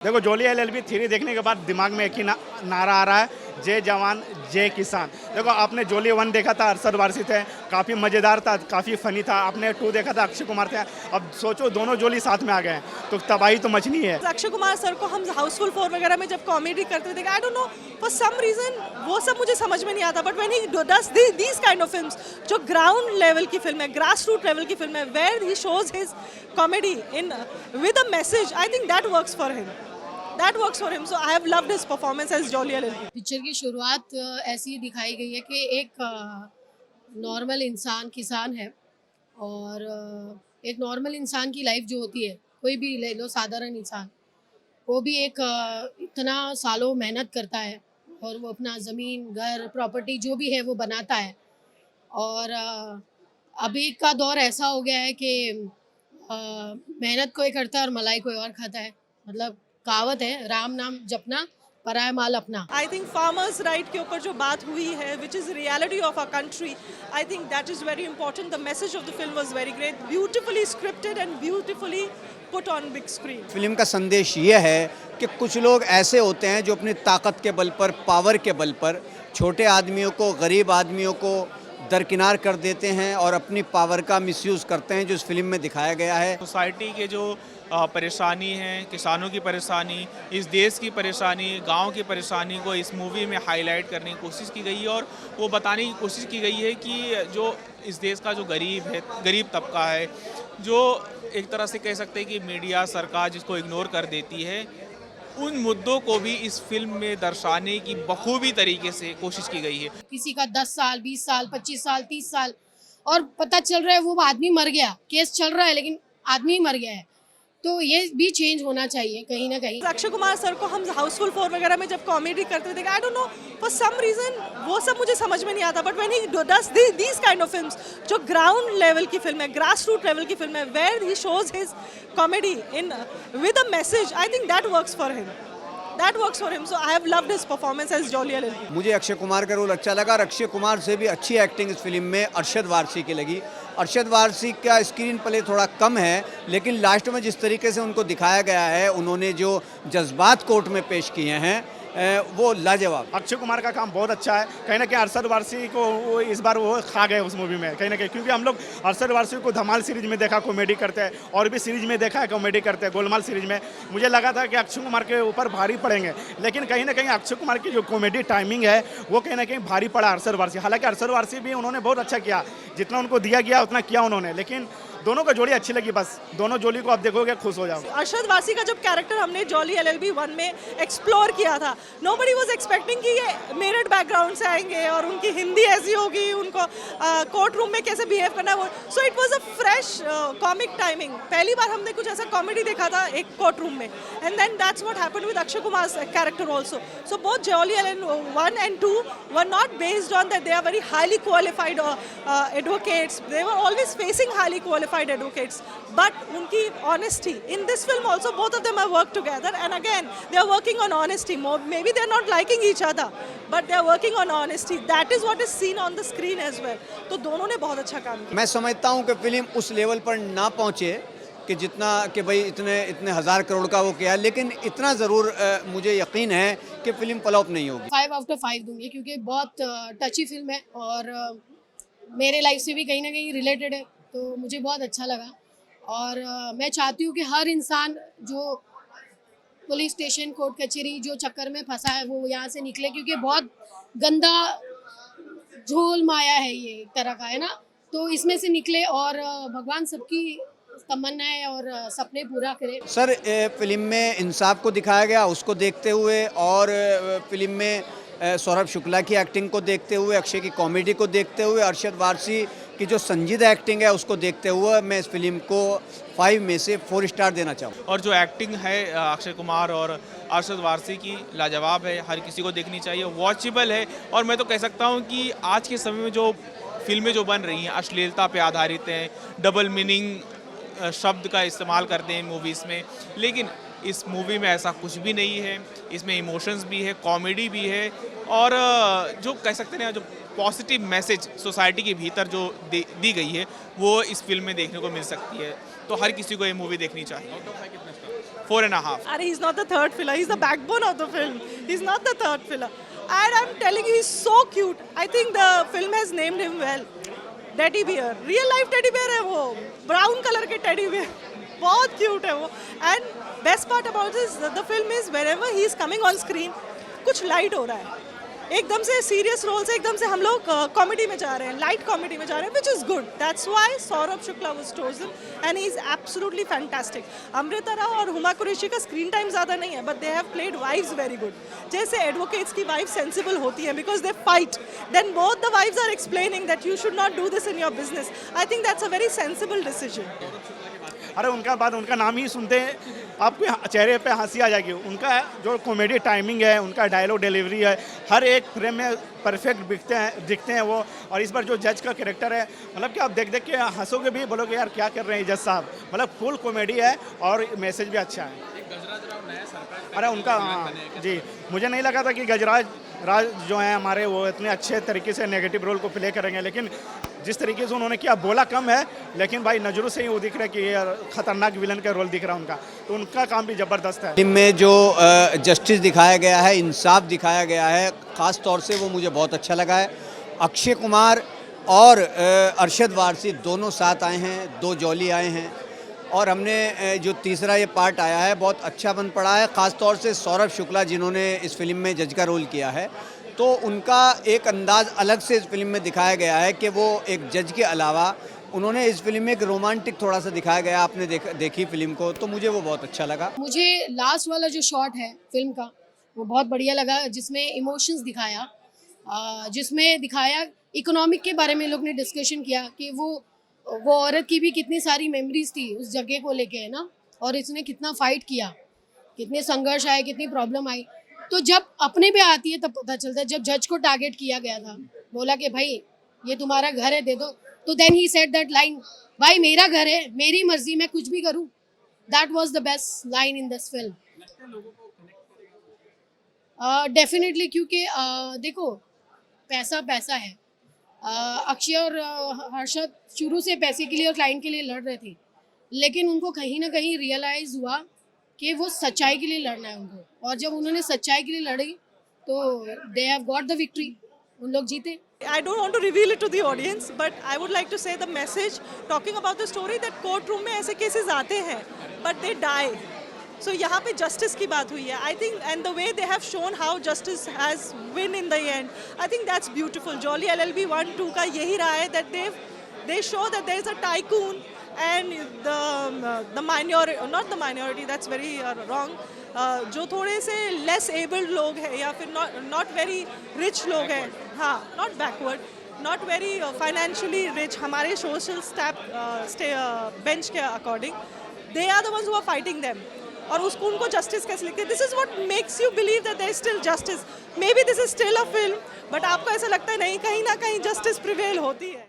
देखो Jolly LLB 3 देखने के बाद दिमाग में एक ही नारा आ रहा है, जय जवान जय किसान। देखो आपने जोली 1 देखा था, अरशद वारसी थे, काफ़ी मज़ेदार था, काफ़ी फ़नी था। आपने 2 देखा था, अक्षय कुमार थे। अब सोचो दोनों जोली साथ में आ गए हैं तो तबाही तो मचनी है। अक्षय कुमार सर को हम हाउसफुल 4 वगैरह में जब कॉमेडी करते थे, I don't know for some reason वो सब मुझे समझ में नहीं आता, but when he does these kind of films, जो ग्राउंड लेवल की फिल्म है, ग्रास रूट लेवल की फिल्म है, where he shows his comedy in with a message, I think that works for him. That works for him. So I have loved his performance as Jolly LLB. Picture की शुरुआत ऐसी दिखाई गई है कि एक नॉर्मल इंसान किसान है और एक नॉर्मल इंसान की लाइफ जो होती है, कोई भी ले लो साधारण इंसान, वो भी एक इतना सालों मेहनत करता है और वो अपना ज़मीन घर प्रॉपर्टी जो भी है वो बनाता है। और अभी का दौर ऐसा हो गया है कि मेहनत कोई करता है और मलाई कोई और खाता है। मतलब कहावत है, राम नाम जपना पराया माल अपना। I think farmers' right के ऊपर जो बात हुई है, which is reality of our country, I think that is very important. The message of the film was very great, beautifully scripted and beautifully put on big screen. Film का संदेश ये है कि कुछ लोग ऐसे होते हैं जो अपनी ताकत के बल पर, पावर के बल पर छोटे आदमियों को, गरीब आदमियों को दरकिनार कर देते हैं और अपनी पावर का मिसयूज़ करते हैं, जो इस फिल्म में दिखाया गया है। सोसाइटी के जो परेशानी है, किसानों की परेशानी, इस देश की परेशानी, गांव की परेशानी को इस मूवी में हाईलाइट करने की कोशिश की गई है और वो बताने की कोशिश की गई है कि जो इस देश का जो गरीब तबका है, जो एक तरह से कह सकते हैं कि मीडिया, सरकार जिसको इग्नोर कर देती है, उन मुद्दों को भी इस फिल्म में दर्शाने की बखूबी तरीके से कोशिश की गई है। किसी का 10 साल 20 साल 25 साल 30 साल और पता चल रहा है वो आदमी मर गया, केस चल रहा है लेकिन आदमी मर गया है, तो ये भी चेंज होना चाहिए कहीं ना कहीं। अक्षय कुमार सर को हम हाउसफुल 4 वगैरह में जब कॉमेडी करते थे, I don't know for some reason वो सब मुझे समझ में नहीं आता, but when he does these kind of films, जो ग्राउंड लेवल की फिल्म है, ग्रास रूट लेवल की फिल्म है, where he shows his comedy in with a message, I think that works for him. That works for him. So I have loved his performance as Jolly LLB. मुझे अक्षय कुमार का role अच्छा लगा और अक्षय कुमार से भी अच्छी एक्टिंग इस फिल्म में अरशद वारसी की लगी। अरशद वारसी का स्क्रीन प्ले थोड़ा कम है, लेकिन लास्ट में जिस तरीके से उनको दिखाया गया है, उन्होंने जो जज्बात कोर्ट में पेश किए हैं वो लाजवाब। अक्षय कुमार का काम बहुत अच्छा है। कहीं ना कहीं अरशद वारसी को वो इस बार वो खा गए उस मूवी में, कहीं ना कहीं, क्योंकि हम लोग अरशद वारसी को धमाल सीरीज में देखा कॉमेडी करते हैं और भी सीरीज में देखा है कॉमेडी करते हैं। गोलमाल सीरीज में मुझे लगा था कि अक्षय कुमार के ऊपर भारी पड़ेंगे, लेकिन कहीं ना कहीं अक्षय कुमार की जो कॉमेडी टाइमिंग है वो कहीं ना कहीं भारी पड़ा अरशद वारसी। हालांकि अरशद वारसी भी उन्होंने बहुत अच्छा किया, जितना उनको दिया गया उतना किया उन्होंने, लेकिन दोनों का जोड़ी अच्छी लगी। बस दोनों जोड़ी को आप देखोगे खुश हो जाओगे। अरशद वारसी का जब कैरेक्टर हमने जॉली एलएलबी 1 में एक्सप्लोर किया था, नोबडी वाज एक्सपेक्टिंग कि ये मेरठ बैकग्राउंड से आएंगे और उनकी हिंदी ऐसी होगी, उनको कोर्ट रूम में कैसे बिहेव करना है वो। So it was a fresh comic timing. पहली बार हमने कुछ ऐसा कॉमेडी देखा था एक कोर्ट रूम में, and then that's what happened with Akshay Kumar character also. So both Jolly LLB 1 and 2 were not based on that they are very highly qualified advocates. They were always facing highly qualified advocates, but unki honesty in this film also, both of them have worked together, and again they are working on honesty. Maybe they are not liking each other, but they are working on honesty. That is what is seen on the screen as well. तो दोनों ने बहुत अच्छा काम किया। मैं समझता हूँ कि फिल्म उस लेवल पर ना पहुँचे कि जितना कि भाई इतने हज़ार करोड़ का वो किया, लेकिन इतना ज़रूर मुझे यकीन है कि फिल्म फ्लॉप नहीं होगी। 5 out of 5 दूंगी क्योंकि बहुत टची फिल्म है और मेरे लाइफ से भी कहीं ना कहीं रिलेटेड है, तो मुझे बहुत अच्छा लगा। और मैं चाहती हूँ कि हर इंसान जो पुलिस स्टेशन कोर्ट कचहरी जो चक्कर में फंसा है वो यहाँ से निकले, क्योंकि बहुत गंदा झोल माया है ये एक तरह का, है ना, तो इसमें से निकले और भगवान सबकी तमन्नाएं और सपने पूरा करे। सर फिल्म में इंसाफ को दिखाया गया, उसको देखते हुए, और फिल्म में सौरभ शुक्ला की एक्टिंग को देखते हुए, अक्षय की कॉमेडी को देखते हुए, अरशद वारसी की जो संजीदा एक्टिंग है उसको देखते हुए मैं इस फिल्म को 5 में से 4 स्टार देना चाहूँ। और जो एक्टिंग है अक्षय कुमार और अरशद वारसी की लाजवाब है, हर किसी को देखनी चाहिए, वॉचेबल है। और मैं तो कह सकता हूँ कि आज के समय में जो फिल्में जो बन रही हैं अश्लीलता पे आधारित हैं, डबल मीनिंग शब्द का इस्तेमाल करते हैं मूवीज़ में, लेकिन इस मूवी में ऐसा कुछ भी नहीं है। इसमें इमोशंस भी है, कॉमेडी भी है, और जो कह सकते हैं जो पॉजिटिव मैसेज सोसाइटी के भीतर जो दी गई है वो इस फिल्म में देखने को मिल सकती है। तो हर किसी को ये मूवी देखनी चाहिए। 4.5. And he's not the third filler. He's the backbone of the film. He's not the third filler. And I'm telling you, he's so cute. I think the film has named him well. Teddy bear. Real life teddy bear है वो. Brown color के teddy bear. बहुत cute है वो. And best part about this, the film is wherever he is coming on screen, कुछ light हो रहा है. एकदम से सीरियस रोल से एकदम से हम लोग कॉमेडी में जा रहे हैं, लाइट कॉमेडी में जा रहे हैं, which is good. That's why Saurabh Shukla was chosen and he is absolutely fantastic. Amrita Rao और हुमा कुरैशी का स्क्रीन टाइम ज़्यादा नहीं है, but they have played wives very good. जैसे एडवोकेट्स की वाइफ सेंसिबल होती है because they fight, then both the wives are explaining that you should not do this in your business. I think that's a very sensible decision. अरे उनका बाद उनका नाम ही सुनते हैं आपके चेहरे पे हंसी आ जाएगी. उनका जो कॉमेडी टाइमिंग है, उनका डायलॉग डिलीवरी है, हर एक फ्रेम में परफेक्ट दिखते हैं वो. और इस बार जो जज का कैरेक्टर है, मतलब कि आप देख देख के हंसोगे भी, बोलोगे यार क्या कर रहे हैं जज साहब. मतलब फुल कॉमेडी है और मैसेज भी अच्छा है. अरे उनका जी, मुझे नहीं लगा था कि गजराज जो हैं हमारे, वो इतने अच्छे तरीके से नेगेटिव रोल को प्ले करेंगे. लेकिन जिस तरीके से उन्होंने किया, बोला कम है लेकिन भाई नज़रों से ही वो दिख रहा है कि ये खतरनाक विलन का रोल दिख रहा है उनका. तो उनका काम भी ज़बरदस्त है. फिल्म में जो जस्टिस दिखाया गया है, इंसाफ दिखाया गया है, ख़ास तौर से वो मुझे बहुत अच्छा लगा है. अक्षय कुमार और अरशद वारसी दोनों साथ आए हैं, दो जॉली आए हैं. और हमने जो तीसरा ये पार्ट आया है बहुत अच्छा बन पड़ा है. ख़ास तौर से सौरभ शुक्ला जिन्होंने इस फिल्म में जज का रोल किया है, तो उनका एक अंदाज़ अलग से इस फिल्म में दिखाया गया है कि वो एक जज के अलावा उन्होंने इस फिल्म में एक रोमांटिक थोड़ा सा दिखाया गया. आपने देखी फिल्म को तो मुझे वो बहुत अच्छा लगा. मुझे लास्ट वाला जो शॉट है फिल्म का वो बहुत बढ़िया लगा, जिसमें इमोशंस दिखाया, जिसमें दिखाया इकोनॉमिक के बारे में. लोग ने डिस्कशन किया कि वो औरत की भी कितनी सारी मेमोरीज थी उस जगह को लेके, है ना, और इसने कितना फाइट किया, कितने संघर्ष आए, कितनी प्रॉब्लम आई. तो जब अपने पे आती है तब पता चलता है. जब जज को टारगेट किया गया था, बोला कि भाई ये तुम्हारा घर है, दे दो, तो then he said that line, भाई मेरा घर है, मेरी मर्जी, मैं कुछ भी करूं. That was the best line in this film. Definitely, क्योंकि देखो पैसा पैसा है. अक्षय और हर्षद शुरू से पैसे के लिए और क्लाइंट के लिए लड़ रहे थे, लेकिन उनको कहीं ना कहीं रियलाइज हुआ कि वो सच्चाई के लिए लड़ना है उनको. और जब उन्होंने सच्चाई के लिए लड़ी तो they have got the victory, उन लोग जीते. I don't want to reveal it to the audience, but I would like to say the message talking about the story that courtroom में ऐसे cases आते हैं, but they die. So यहाँ पे justice की बात हुई है. I think, and the way they have shown how justice has win in the end, I think that's beautiful. Jolly LLB 1-2 का यही रहा है that they show that there is a tycoon and the minority, not the minority, that's very wrong. जो थोड़े से less abled लोग हैं या फिर not very rich लोग हैं, हाँ, not backward, not very financially rich, हमारे social bench के according, they are the ones who are fighting them. और उसको उनको जस्टिस कैसे लिखते हैं. This is what makes you believe that there is still justice. Maybe this is still a film, but आपको ऐसा लगता है नहीं, कहीं ना कहीं जस्टिस प्रिवेल होती है.